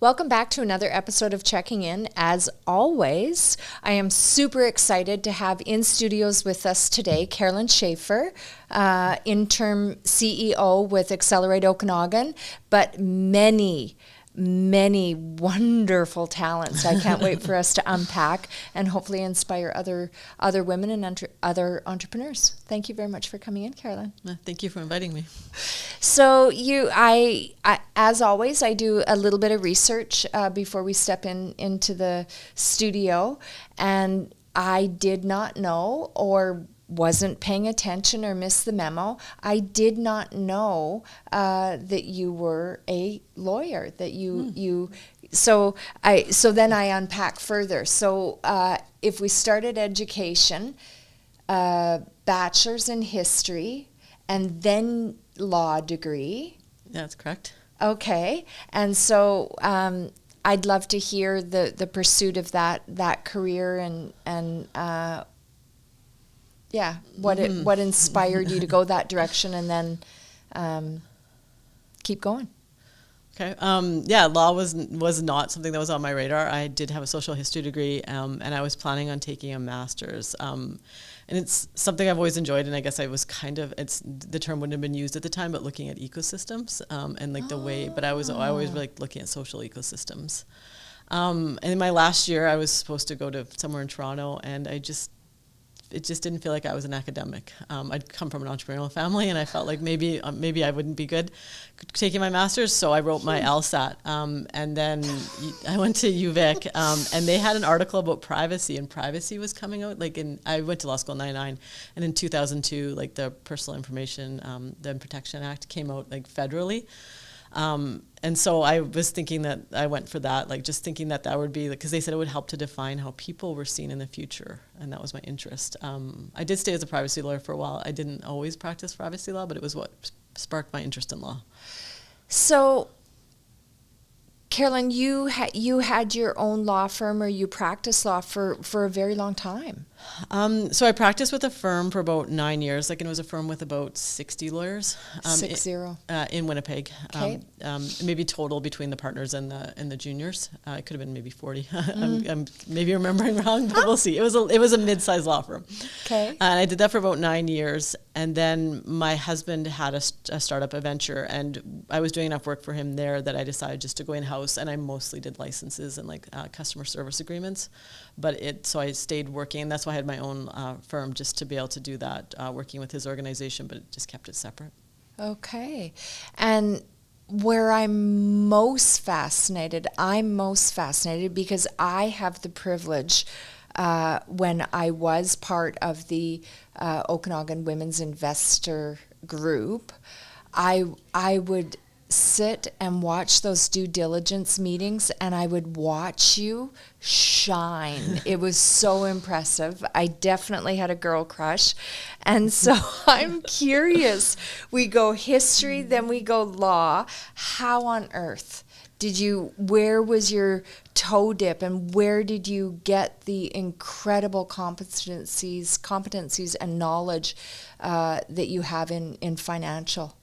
Welcome back to another episode of Cseking In. As always, I am super excited to have in studios with us today Carollynn Schafer, Interim CEO with Accelerate Okanagan, but many wonderful talents. I can't wait for us to unpack and hopefully inspire other women and other entrepreneurs. Thank you very much for coming in, Carollynn. Thank you for inviting me. So I as always, I do a little bit of research before we step into the studio, and I did not know or wasn't paying attention or missed the memo. I did not know that you were a lawyer, that so then I unpack further. So if we started education, bachelor's in history and then law degree. Yeah, that's correct. Okay. And so I'd love to hear the pursuit of that career and what inspired you to go that direction and then keep going. Okay. Law was not something that was on my radar. I did have a social history degree, and I was planning on taking a master's. And it's something I've always enjoyed, and I guess I was the term wouldn't have been used at the time, but looking at ecosystems and the way. But I always really looking at social ecosystems. And in my last year, I was supposed to go to somewhere in Toronto, and it just didn't feel like I was an academic. I'd come from an entrepreneurial family, and I felt like maybe I wouldn't be good taking my master's. So I wrote my LSAT, and then I went to UVic, and they had an article about privacy, and privacy was coming out. I went to law school in '99, and in 2002, the Personal Information the Protection Act came out federally. And so I was thinking that I went for that, just thinking that would be, because they said it would help to define how people were seen in the future. And that was my interest. I did stay as a privacy lawyer for a while. I didn't always practice privacy law, but it was what sparked my interest in law. So, Carollynn, you had your own law firm, or you practiced law for a very long time. So I practiced with a firm for about 9 years. It was a firm with about 60 lawyers. 60. In Winnipeg. Okay. Maybe total between the partners and the juniors. It could have been maybe 40. I'm maybe remembering wrong, but we'll see. It was a mid-sized law firm. Okay. And I did that for about 9 years. And then my husband had a startup, a venture, and I was doing enough work for him there that I decided just to go in-house, and I mostly did licenses and customer service agreements. So I stayed working. That's why I had my own firm, just to be able to do that, working with his organization, but it just kept it separate. Okay. And where I'm most fascinated because I have the privilege, when I was part of the Okanagan Women's Investor Group, I would sit and watch those due diligence meetings, and I would watch you shine. It was so impressive. I definitely had a girl crush. And so I'm curious. We go history, then we go law. How on earth where was your toe dip, and where did you get the incredible competencies and knowledge that you have in financial?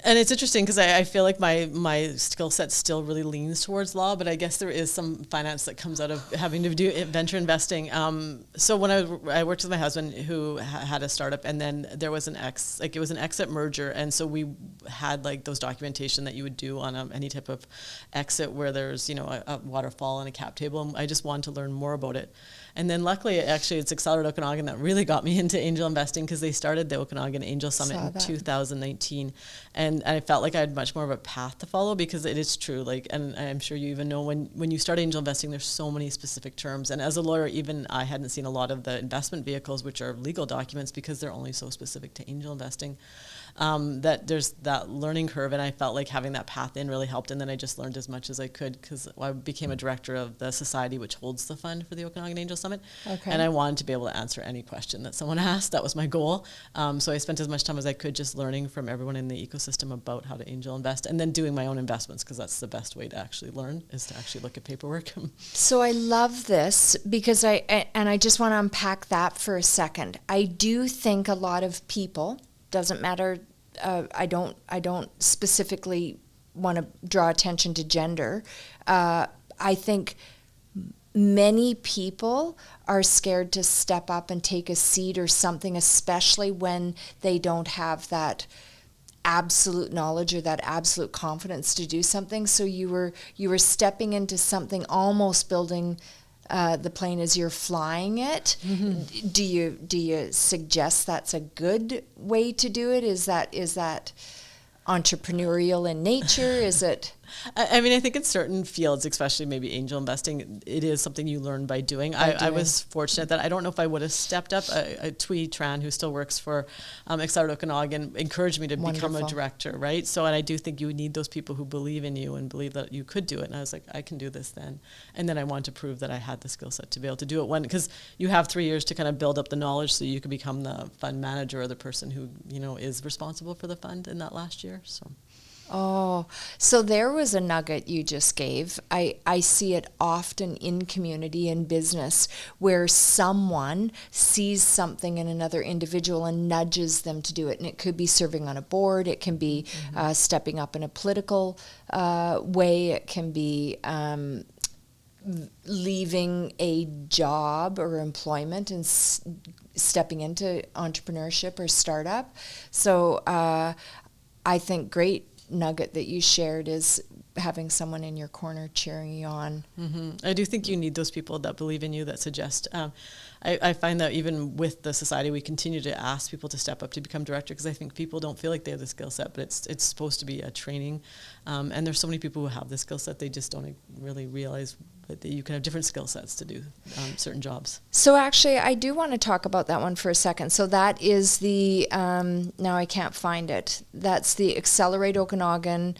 And it's interesting because I feel like my skill set still really leans towards law, but I guess there is some finance that comes out of having to do venture investing. So when I worked with my husband, who had a startup, and then there was it was an exit merger, and so we had those documentation that you would do on any type of exit where there's a waterfall and a cap table, and I just wanted to learn more about it. And then luckily, actually, it's Accelerate Okanagan that really got me into angel investing, because they started the Okanagan Angel Summit in 2019. And I felt like I had much more of a path to follow, because it is true. And I'm sure you even know when you start angel investing, there's so many specific terms. And as a lawyer, even I hadn't seen a lot of the investment vehicles, which are legal documents, because they're only so specific to angel investing. That there's that learning curve, and I felt like having that path in really helped. And then I just learned as much as I could, because I became a director of the society which holds the fund for the Okanagan Angel Summit. Okay. And I wanted to be able to answer any question that someone asked. That was my goal. So I spent as much time as I could just learning from everyone in the ecosystem about how to angel invest, and then doing my own investments, because that's the best way to actually learn, is to actually look at paperwork. So I love this, because I just want to unpack that for a second. I do think a lot of people, doesn't matter, I don't specifically want to draw attention to gender. I think many people are scared to step up and take a seat or something, especially when they don't have that absolute knowledge or that absolute confidence to do something. So you were stepping into something, almost building the plane as you're flying it. Mm-hmm. Do you suggest that's a good way to do it? Is that entrepreneurial in nature? Is it? I mean, I think in certain fields, especially maybe angel investing, it is something you learn by doing. I was fortunate that I don't know if I would have stepped up. Twee Tran, who still works for Accelerate Okanagan, encouraged me to become a director, right? So, and I do think you need those people who believe in you and believe that you could do it. And I was like, I can do this then. And then I wanted to prove that I had the skill set to be able to do it because you have 3 years to kind of build up the knowledge so you can become the fund manager or the person who, is responsible for the fund in that last year. So. Oh, so there was a nugget you just gave. I see it often in community and business where someone sees something in another individual and nudges them to do it. And it could be serving on a board. It can be stepping up in a political way. It can be leaving a job or employment and stepping into entrepreneurship or startup. So I think great nugget that you shared is having someone in your corner cheering you on. Mm-hmm. I do think you need those people that believe in you, that suggest. I find that even with the society, we continue to ask people to step up to become director because I think people don't feel like they have the skill set, but it's supposed to be a training. And there's so many people who have the skill set, they just don't really realize that you can have different skill sets to do certain jobs. So actually, I do want to talk about that one for a second. So that is the, now I can't find it, that's the Accelerate Okanagan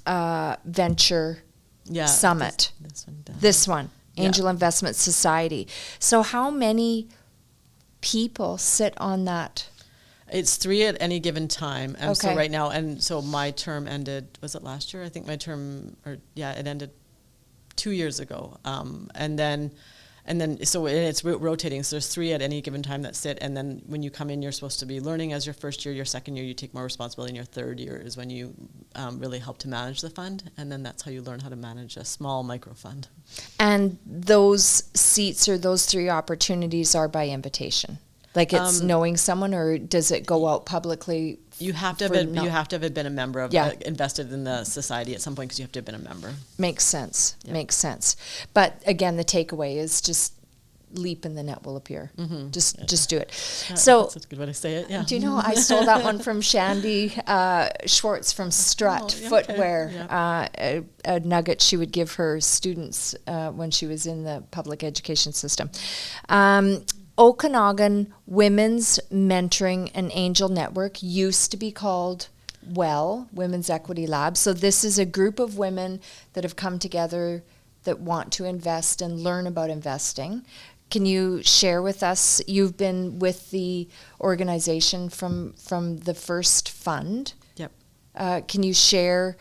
Venture Summit. This one. Angel Investment Society. So how many people sit on that? It's 3 at any given time. Okay. So right now, and so my term ended, was it last year? I think my term, it ended 2 years ago. And then so it's rotating. So there's 3 at any given time that sit. And then when you come in, you're supposed to be learning as your first year. Your second year, you take more responsibility. And your third year is when you really help to manage the fund. And then that's how you learn how to manage a small micro fund. And those seats or those 3 opportunities are by invitation? Like it's knowing someone, or does it go out publicly? You have to have been a member of invested in the society at some point because you have to have been a member. Makes sense. Yep. Makes sense. But again, the takeaway is just leap and the net will appear. Mm-hmm. Just do it. So that's a good way to say it. Yeah. Do you know I stole that one from Shandy Schwartz from Strut Footwear. Okay. A nugget she would give her students when she was in the public education system. Okanagan Women's Mentoring and Angel Network used to be called Women's Equity Lab. So this is a group of women that have come together that want to invest and learn about investing. Can you share with us, you've been with the organization from the first fund. Yep. Can you share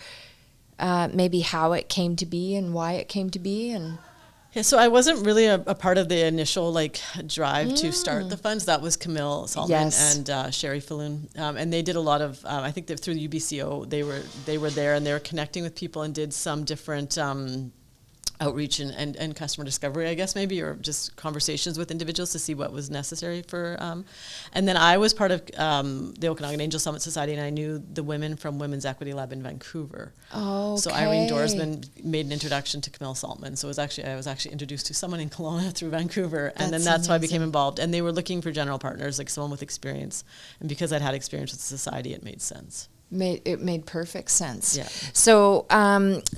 maybe how it came to be and why it came to be? And yeah, so I wasn't really a part of the initial drive to start the funds. That was Camille Saltman and Sherry Falloon, and they did a lot of. I think that through the UBCO, they were there and they were connecting with people and did some different outreach and customer discovery, I guess maybe, or just conversations with individuals to see what was necessary for. And then I was part of the Okanagan Angel Summit Society, and I knew the women from Women's Equity Lab in Vancouver. Oh, okay. So Irene Dorsman made an introduction to Camille Saltman. So I was actually introduced to someone in Kelowna through Vancouver, and then that's how I became involved. And they were looking for general partners, like someone with experience. And because I'd had experience with the society, it made sense. It made perfect sense. Yeah. So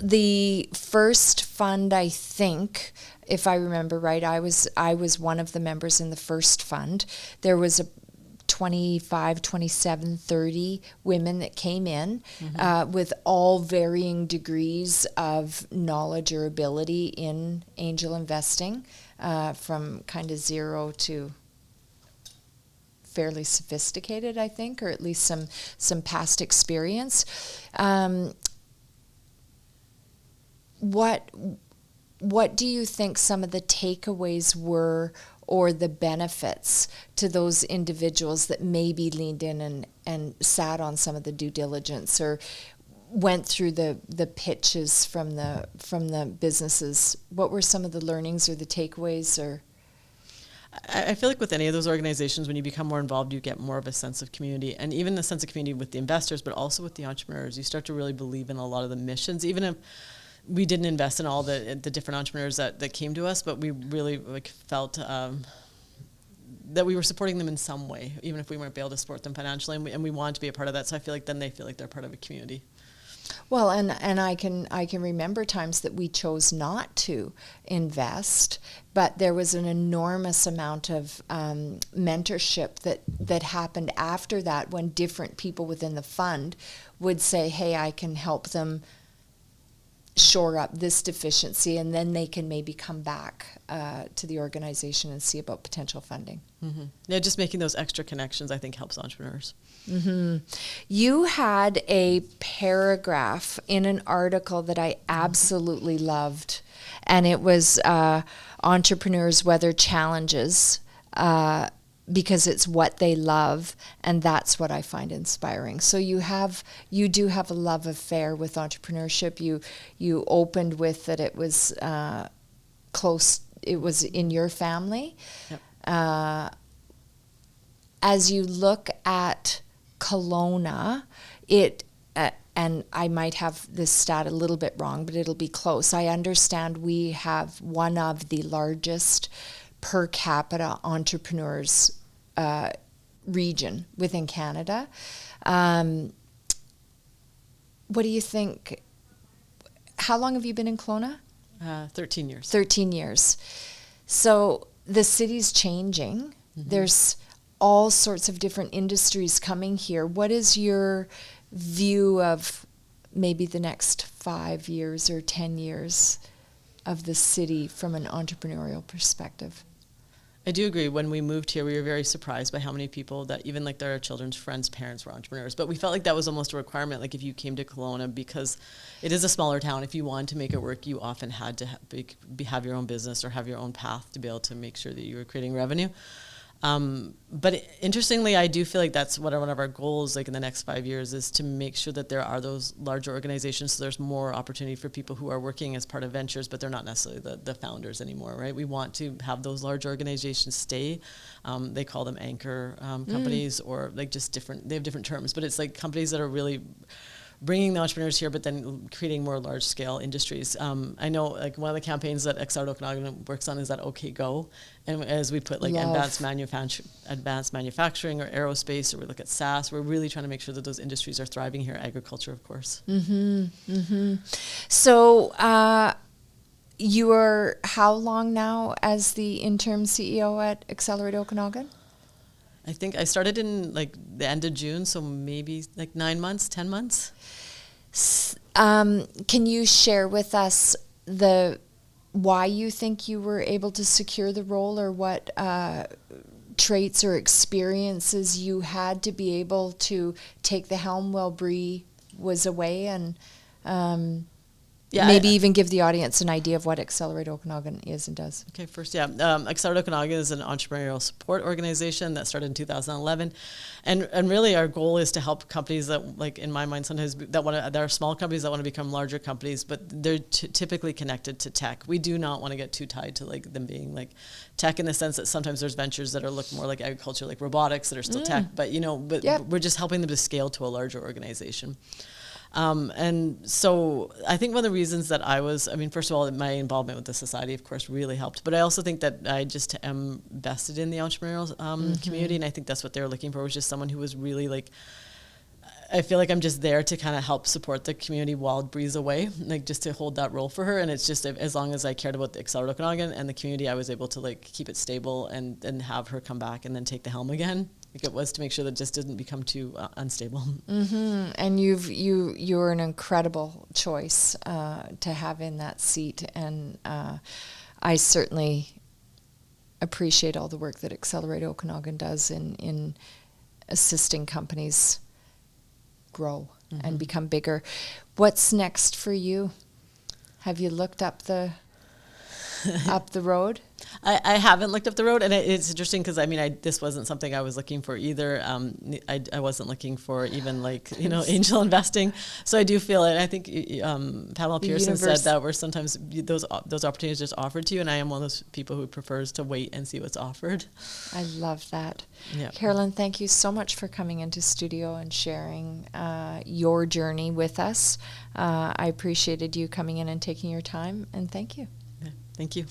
the first fund, I think, if I remember right, I was one of the members in the first fund. There was a 25, 27, 30 women that came in with all varying degrees of knowledge or ability in angel investing, from kind of zero to fairly sophisticated, I think, or at least some past experience. What do you think some of the takeaways were, or the benefits to those individuals that maybe leaned in and sat on some of the due diligence? Or went through the pitches from the businesses, what were some of the learnings or the takeaways? Or I feel like with any of those organizations, when you become more involved, you get more of a sense of community, and even the sense of community with the investors, but also with the entrepreneurs. You start to really believe in a lot of the missions, even if we didn't invest in all the different entrepreneurs that came to us, but we really felt that we were supporting them in some way, even if we weren't able to support them financially, and we wanted to be a part of that. So I feel like then they feel like they're part of a community. Well, and I can remember times that we chose not to invest, but there was an enormous amount of mentorship that happened after that, when different people within the fund would say, hey, I can help them shore up this deficiency, and then they can maybe come back to the organization and see about potential funding. Mm-hmm. Yeah, just making those extra connections, I think, helps entrepreneurs. Mm-hmm. You had a paragraph in an article that I absolutely loved, and it was entrepreneurs weather challenges because it's what they love, and that's what I find inspiring. So you do have a love affair with entrepreneurship. You opened with that it was close. It was in your family. Yep. As you look at Kelowna, and I might have this stat a little bit wrong, but it'll be close. I understand we have one of the largest per capita entrepreneurs region within Canada. What do you think? How long have you been in Kelowna? 13 years. 13 years. So the city's changing. Mm-hmm. There's all sorts of different industries coming here. What is your view of maybe the next 5 years or 10 years of the city from an entrepreneurial perspective? I do agree. When we moved here, we were very surprised by how many people that even like their children's friends' parents were entrepreneurs. But we felt like that was almost a requirement. Like if you came to Kelowna, because it is a smaller town, if you wanted to make it work, you often had to have your own business or have your own path to be able to make sure that you were creating revenue. But interestingly, I do feel like that's one of our goals, like in the next 5 years, is to make sure that there are those larger organizations. So there's more opportunity for people who are working as part of ventures, but they're not necessarily the founders anymore, right? We want to have those large organizations stay. They call them anchor companies, or like just different. They have different terms, but it's like companies that are really bringing the entrepreneurs here, but then creating more large-scale industries. I know, like one of the campaigns that Accelerate Okanagan works on is that OKGO, and as we put like advanced manufacturing or aerospace, or we look at SaaS, we're really trying to make sure that those industries are thriving here. Agriculture, of course. Mm-hmm. Mm-hmm. So you are how long now as the interim CEO at Accelerate Okanagan? I think I started in like the end of June, so maybe like 9 months, 10 months. Can you share with us why you think you were able to secure the role, or what traits or experiences you had to be able to take the helm while Bree was away, and maybe even give the audience an idea of what Accelerate Okanagan is and does. Okay, first, Accelerate Okanagan is an entrepreneurial support organization that started in 2011, and really our goal is to help companies that, like in my mind, sometimes there are small companies that want to become larger companies, but they're typically connected to tech. We do not want to get too tied to like them being like tech, in the sense that sometimes there's ventures that look more like agriculture, like robotics, that are still tech, but we're just helping them to scale to a larger organization. And so I think one of the reasons that first of all, my involvement with the society, of course, really helped. But I also think that I just am vested in the entrepreneurial community, and I think that's what they were looking for, was just someone who was really like, I feel like I'm just there to kind of help support the community while Bree's away, like just to hold that role for her. And it's just, as long as I cared about the Accelerate Okanagan and the community, I was able to like keep it stable and have her come back and then take the helm again. Like it was to make sure that it just didn't become too unstable. Mm-hmm. And you're an incredible choice to have in that seat, and I certainly appreciate all the work that Accelerate Okanagan does in assisting companies grow and become bigger. What's next for you? Have you looked up the road? I haven't looked up the road, and it's interesting because this wasn't something I was looking for either. I wasn't looking for even angel investing. So I do feel it. I think Pamela Pearson said that where sometimes those opportunities just offered to you, and I am one of those people who prefers to wait and see what's offered. I love that. Yeah. Carollynn, thank you so much for coming into studio and sharing your journey with us. I appreciated you coming in and taking your time, and thank you. Yeah, thank you.